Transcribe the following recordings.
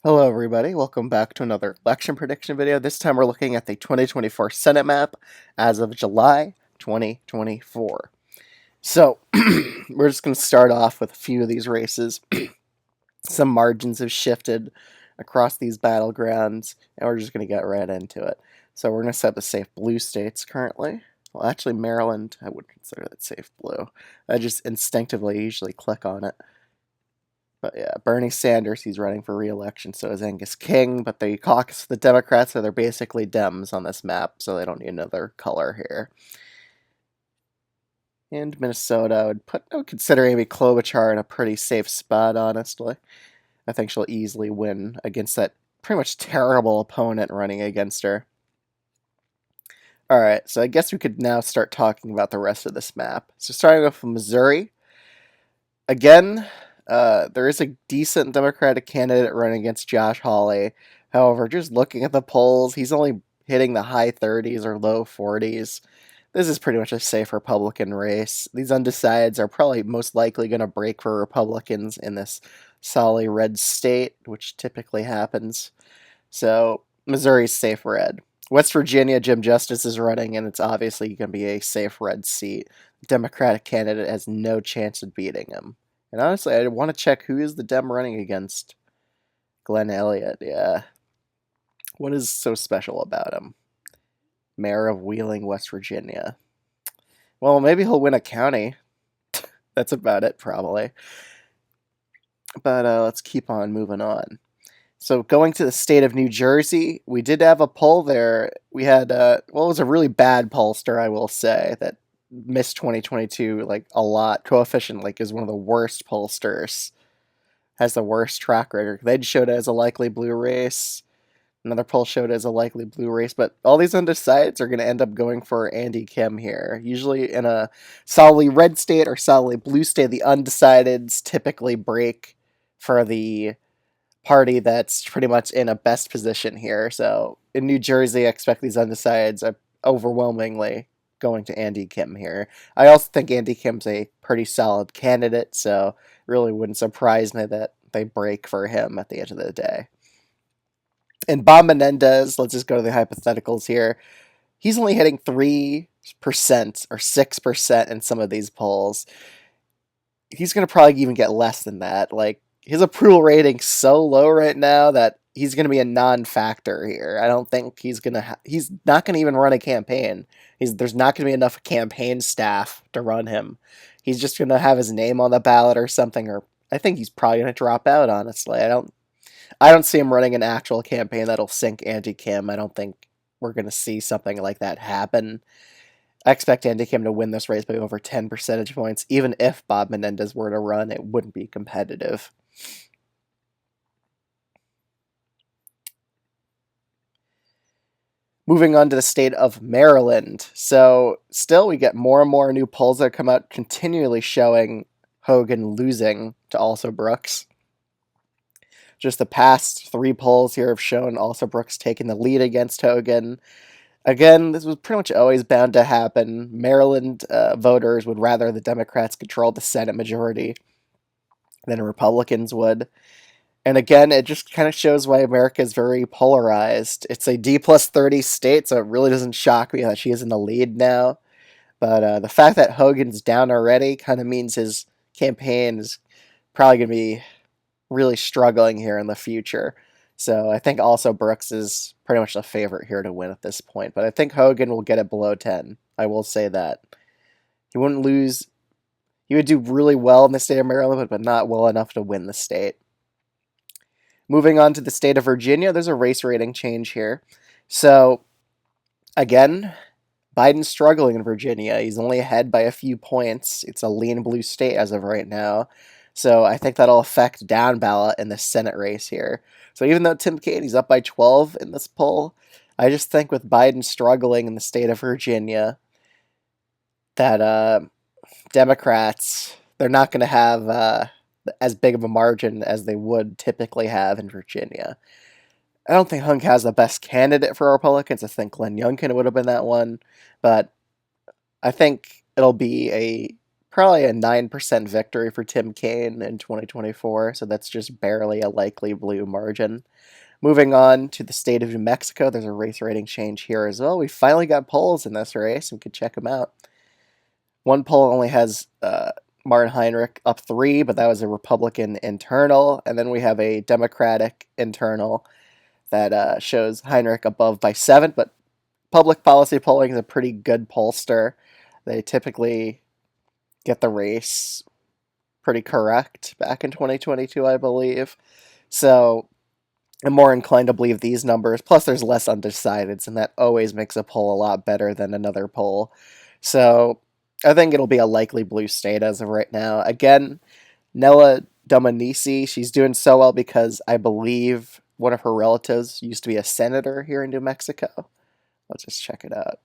Hello, everybody. Welcome back to another election prediction video. This time we're looking at the 2024 Senate map as of July 2024. So, we're just going to start off with a few of these races. Some margins have shifted across these battlegrounds, and we're just going to get right into it. So, we're going to set the safe blue states currently. Well, actually, Maryland, I would consider that safe blue. I just instinctively usually click on it. But yeah, Bernie Sanders, he's running for re-election, so is Angus King, but the caucus of the Democrats, so they're basically Dems on this map, so they don't need another color here. And Minnesota, I would consider Amy Klobuchar in a pretty safe spot, honestly. I think she'll easily win against that pretty much terrible opponent running against her. Alright, so I guess we could now start talking about the rest of this map. So starting off with Missouri, again, there is a decent Democratic candidate running against Josh Hawley. However, just looking at the polls, he's only hitting the high 30s or low 40s. This is pretty much a safe Republican race. These undecideds are probably most likely going to break for Republicans in this solid red state, which typically happens. So, Missouri's safe red. West Virginia, Jim Justice is running, and it's obviously going to be a safe red seat. The Democratic candidate has no chance of beating him. And honestly, I want to check who is the Dem running against. Glenn Elliott, yeah. What is so special about him? Mayor of Wheeling, West Virginia. Well, maybe he'll win a county. That's about it, probably. But let's keep on moving on. So going to the state of New Jersey, we did have a poll there. We had, it was a really bad pollster, I will say, that missed 2022 like a lot. Coefficient like is one of the worst pollsters. Has the worst track record. They showed it as a likely blue race. Another poll showed it as a likely blue race, but all these undecideds are going to end up going for Andy Kim here. Usually in a solidly red state or solidly blue state, the undecideds typically break for the party that's pretty much in a best position here. So in New Jersey, I expect these undecideds are overwhelmingly going to Andy Kim here. I also think Andy Kim's a pretty solid candidate, so it really wouldn't surprise me that they break for him at the end of the day. And Bob Menendez, let's just go to the hypotheticals here. He's only hitting 3% or 6% in some of these polls. He's going to probably even get less than that. Like, his approval rating's so low right now that he's going to be a non-factor here. I don't think he's not going to even run a campaign. There's not going to be enough campaign staff to run him. He's just going to have his name on the ballot or something, or I think he's probably going to drop out, honestly. I don't see him running an actual campaign that'll sink Andy Kim. I don't think we're going to see something like that happen. I expect Andy Kim to win this race by over 10 percentage points. Even if Bob Menendez were to run, it wouldn't be competitive. Moving on to the state of Maryland. So still we get more and more new polls that come out continually showing Hogan losing to Alsobrooks. Just the past 3 polls here have shown Alsobrooks taking the lead against Hogan. Again, this was pretty much always bound to happen. Maryland voters would rather the Democrats control the Senate majority than Republicans would. And again, it just kind of shows why America is very polarized. It's a D+30 state, so it really doesn't shock me that she is in the lead now. But the fact that Hogan's down already kind of means his campaign is probably going to be really struggling here in the future. So I think also Brooks is pretty much the favorite here to win at this point. But I think Hogan will get it below 10. I will say that. He wouldn't lose. He would do really well in the state of Maryland, but not well enough to win the state. Moving on to the state of Virginia, there's a race rating change here. So, again, Biden's struggling in Virginia. He's only ahead by a few points. It's a lean blue state as of right now. So I think that'll affect down ballot in the Senate race here. So even though Tim Kaine's up by 12 in this poll, I just think with Biden struggling in the state of Virginia, that Democrats, they're not going to have as big of a margin as they would typically have in Virginia. I don't think Hunk has the best candidate for Republicans. I think Glenn Youngkin would have been that one. But I think it'll be a probably a 9% victory for Tim Kaine in 2024, so that's just barely a likely blue margin. Moving on to the state of New Mexico, there's a race rating change here as well. We finally got polls in this race. We could check them out. One poll only has Martin Heinrich up 3, but that was a Republican internal. And then we have a Democratic internal that shows Heinrich above by 7. But public policy polling is a pretty good pollster. They typically get the race pretty correct back in 2022, I believe. So I'm more inclined to believe these numbers. Plus, there's less undecideds, and that always makes a poll a lot better than another poll. So I think it'll be a likely blue state as of right now. Again, Nella Dominici, she's doing so well because I believe one of her relatives used to be a senator here in New Mexico. Let's just check it out.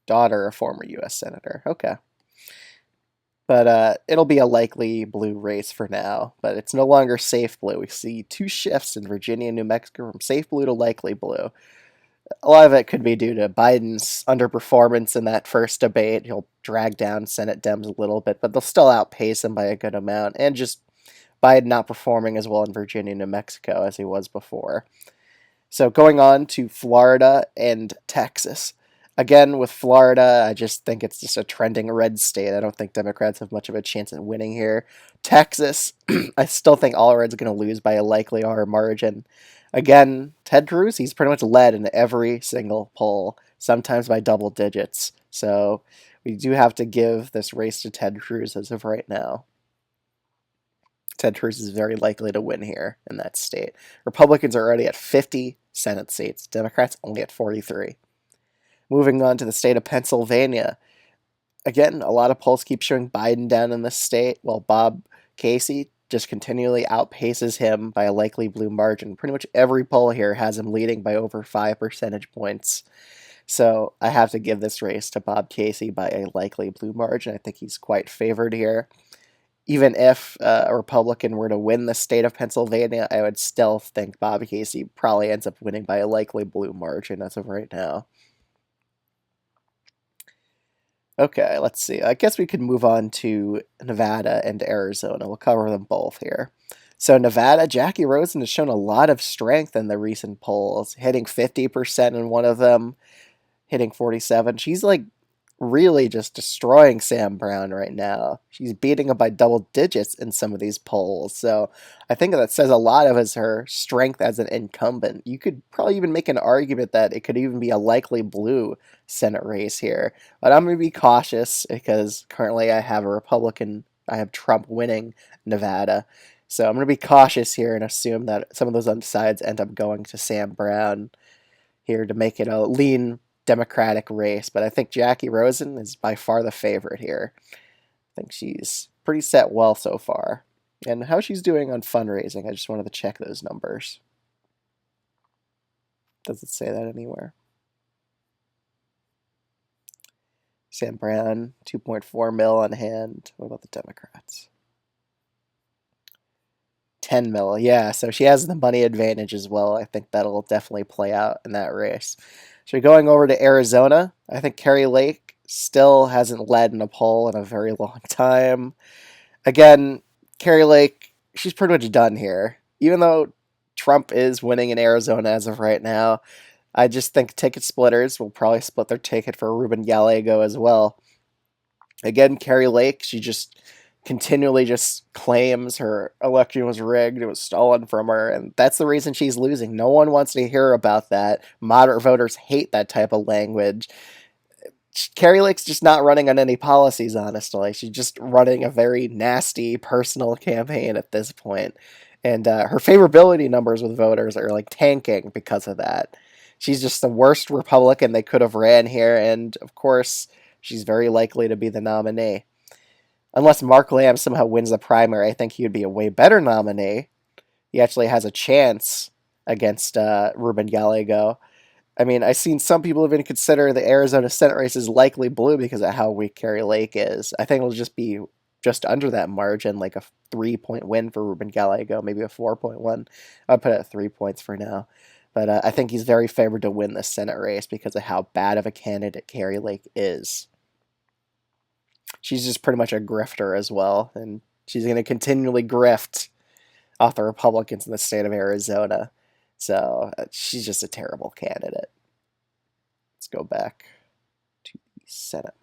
Daughter of former U.S. senator. Okay. But it'll be a likely blue race for now. But it's no longer safe blue. We see 2 shifts in Virginia and New Mexico from safe blue to likely blue. A lot of it could be due to Biden's underperformance in that first debate. He'll drag down Senate Dems a little bit, but they'll still outpace him by a good amount. And just Biden not performing as well in Virginia and New Mexico as he was before. So going on to Florida and Texas. Again, with Florida, I just think it's just a trending red state. I don't think Democrats have much of a chance at winning here. Texas, I still think Allred's going to lose by a likely R margin. Again, Ted Cruz, he's pretty much led in every single poll, sometimes by double digits. So we do have to give this race to Ted Cruz as of right now. Ted Cruz is very likely to win here in that state. Republicans are already at 50 Senate seats. Democrats only at 43. Moving on to the state of Pennsylvania. Again, a lot of polls keep showing Biden down in this state, while Bob Casey just continually outpaces him by a likely blue margin. Pretty much every poll here has him leading by over 5 percentage points. So I have to give this race to Bob Casey by a likely blue margin. I think he's quite favored here. Even if a Republican were to win the state of Pennsylvania, I would still think Bob Casey probably ends up winning by a likely blue margin as of right now. Okay, let's see. I guess we could move on to Nevada and Arizona. We'll cover them both here. So Nevada, Jackie Rosen has shown a lot of strength in the recent polls, hitting 50% in one of them, hitting 47. She's like really just destroying Sam Brown right now. She's beating him by double digits in some of these polls. So I think that says a lot of her strength as an incumbent. You could probably even make an argument that it could even be a likely blue Senate race here. But I'm going to be cautious because currently I have Trump winning Nevada. So I'm going to be cautious here and assume that some of those undecideds end up going to Sam Brown here to make it a lean Democratic race, but I think Jackie Rosen is by far the favorite here. I think she's pretty set well so far. And how she's doing on fundraising, I just wanted to check those numbers. Does it say that anywhere? Sam Brown, 2.4 mil on hand. What about the Democrats? 10 mil, yeah, so she has the money advantage as well. I think that'll definitely play out in that race. So going over to Arizona, I think Kari Lake still hasn't led in a poll in a very long time. Again, Kari Lake, she's pretty much done here. Even though Trump is winning in Arizona as of right now, I just think ticket splitters will probably split their ticket for Ruben Gallego as well. Again, Kari Lake, she just continually just claims her election was rigged, it was stolen from her, and that's the reason she's losing. No one wants to hear about that. Moderate voters hate that type of language. Kari Lake's just not running on any policies, honestly. She's just running a very nasty personal campaign at this point. And her favorability numbers with voters are like tanking because of that. She's just the worst Republican they could have ran here, and of course, she's very likely to be the nominee. Unless Mark Lamb somehow wins the primary, I think he would be a way better nominee. He actually has a chance against Ruben Gallego. I mean, I've seen some people even consider the Arizona Senate race is likely blue because of how weak Kari Lake is. I think it'll just be just under that margin, like a 3-point win for Ruben Gallego, maybe a 4-point one. I'll put it at 3 points for now. But I think he's very favored to win the Senate race because of how bad of a candidate Kari Lake is. she's just pretty much a grifter as well, and she's going to continually grift off the Republicans in the state of Arizona. So she's just a terrible candidate. Let's go back to the Senate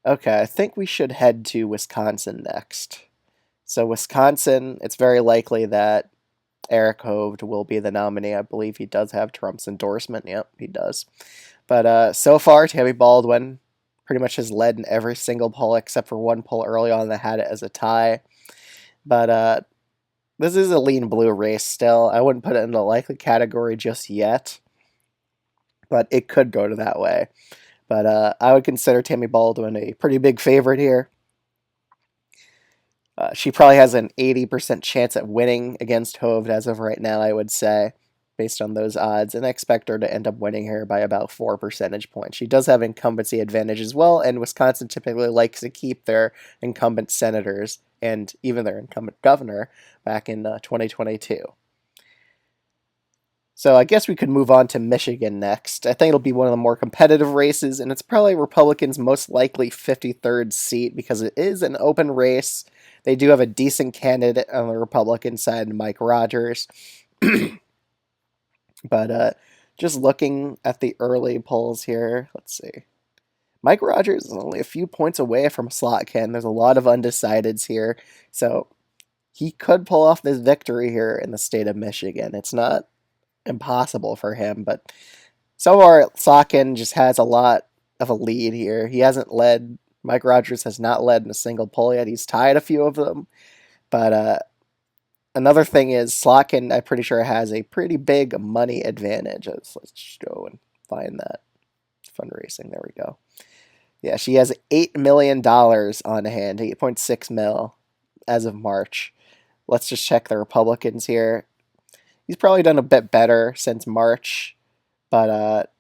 map. Okay, I think we should head to Wisconsin next. So Wisconsin, it's very likely that Eric Hovde will be the nominee. I believe he does have Trump's endorsement. Yep, he does. But so far, Tammy Baldwin pretty much has led in every single poll except for one poll early on that had it as a tie. But this is a lean blue race still. I wouldn't put it in the likely category just yet, but it could go to that way. But I would consider Tammy Baldwin a pretty big favorite here. She probably has an 80% chance at winning against Hovde as of right now, I would say, based on those odds, and I expect her to end up winning here by about 4 percentage points. She does have incumbency advantage as well, and Wisconsin typically likes to keep their incumbent senators and even their incumbent governor back in 2022. So I guess we could move on to Michigan next. I think it'll be one of the more competitive races, and it's probably Republicans' most likely 53rd seat because it is an open race. They do have a decent candidate on the Republican side, Mike Rogers. But just looking at the early polls here, let's see. Mike Rogers is only a few points away from Slotkin. There's a lot of undecideds here, so he could pull off this victory here in the state of Michigan. It's not impossible for him, but so far Slotkin just has a lot of a lead here. He hasn't led. Mike Rogers has not led in a single poll yet. He's tied a few of them, but another thing is Slotkin, I'm pretty sure, has a pretty big money advantage. Let's go and find that fundraising. There we go. Yeah, she has $8 million on hand, 8.6 mil as of March. Let's just check the Republicans here. He's probably done a bit better since March, but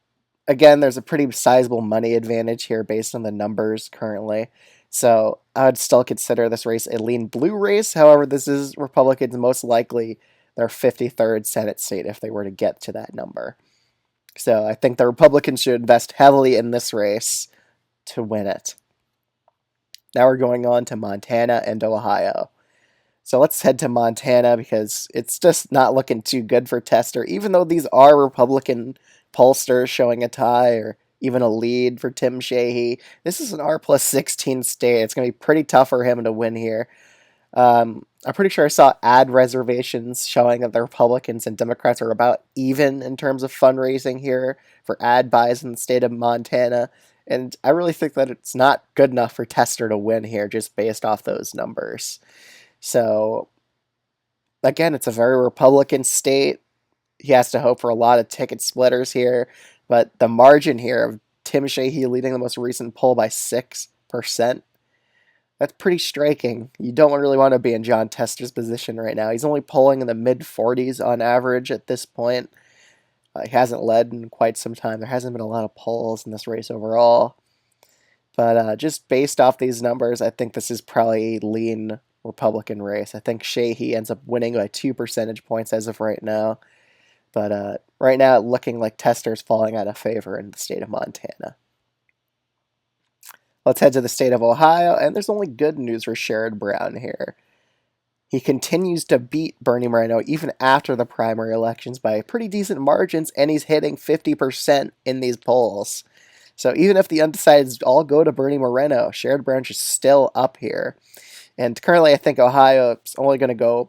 again, there's a pretty sizable money advantage here based on the numbers currently. So I would still consider this race a lean blue race. However, this is Republicans most likely their 53rd Senate seat if they were to get to that number. So I think the Republicans should invest heavily in this race to win it. Now we're going on to Montana and Ohio. So let's head to Montana because it's just not looking too good for Tester, even though these are Republican pollsters showing a tie or even a lead for Tim Sheehy. This is an R plus 16 state. It's going to be pretty tough for him to win here. I'm pretty sure I saw ad reservations showing that the Republicans and Democrats are about even in terms of fundraising here for ad buys in the state of Montana. And I really think that it's not good enough for Tester to win here just based off those numbers. So, again, it's a very Republican state. He has to hope for a lot of ticket splitters here. But the margin here of Tim Sheehy leading the most recent poll by 6%, that's pretty striking. You don't really want to be in Jon Tester's position right now. He's only polling in the mid-40s on average at this point. He hasn't led in quite some time. There hasn't been a lot of polls in this race overall. But just based off these numbers, I think this is probably a lean Republican race. I think Sheehy ends up winning by 2 percentage points as of right now. But right now, looking like Tester's falling out of favor in the state of Montana. Let's head to the state of Ohio, and there's only good news for Sherrod Brown here. He continues to beat Bernie Moreno even after the primary elections by pretty decent margins, and he's hitting 50% in these polls. So even if the undecideds all go to Bernie Moreno, Sherrod Brown is still up here. And currently, I think Ohio is only going to go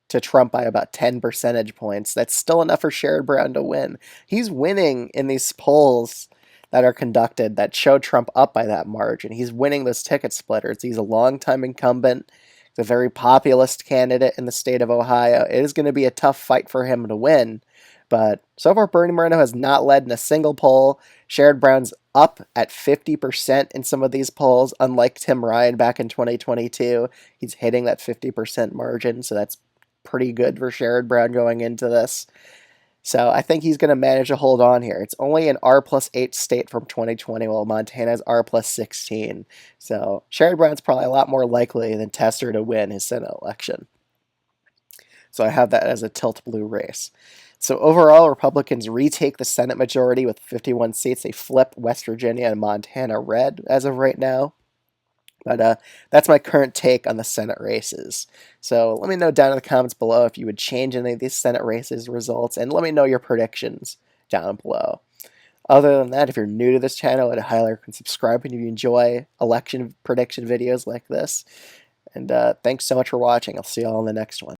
to Trump by about 10 percentage points. That's still enough for Sherrod Brown to win. He's winning in these polls that are conducted that show Trump up by that margin. He's winning those ticket splitters. He's a longtime incumbent. He's a very populist candidate in the state of Ohio. It is going to be a tough fight for him to win. But so far, Bernie Moreno has not led in a single poll. Sherrod Brown's up at 50% in some of these polls, unlike Tim Ryan back in 2022. He's hitting that 50% margin, so that's pretty good for Sherrod Brown going into this. So I think he's going to manage to hold on here. It's only an R plus 8 state from 2020, while Montana's R plus 16. So Sherrod Brown's probably a lot more likely than Tester to win his Senate election. So I have that as a tilt blue race. So overall, Republicans retake the Senate majority with 51 seats. They flip West Virginia and Montana red as of right now. But that's my current take on the Senate races. So let me know down in the comments below if you would change any of these Senate races results, and let me know your predictions down below. Other than that, if you're new to this channel, I'd highly recommend subscribing if you enjoy election prediction videos like this. And thanks so much for watching. I'll see you all in the next one.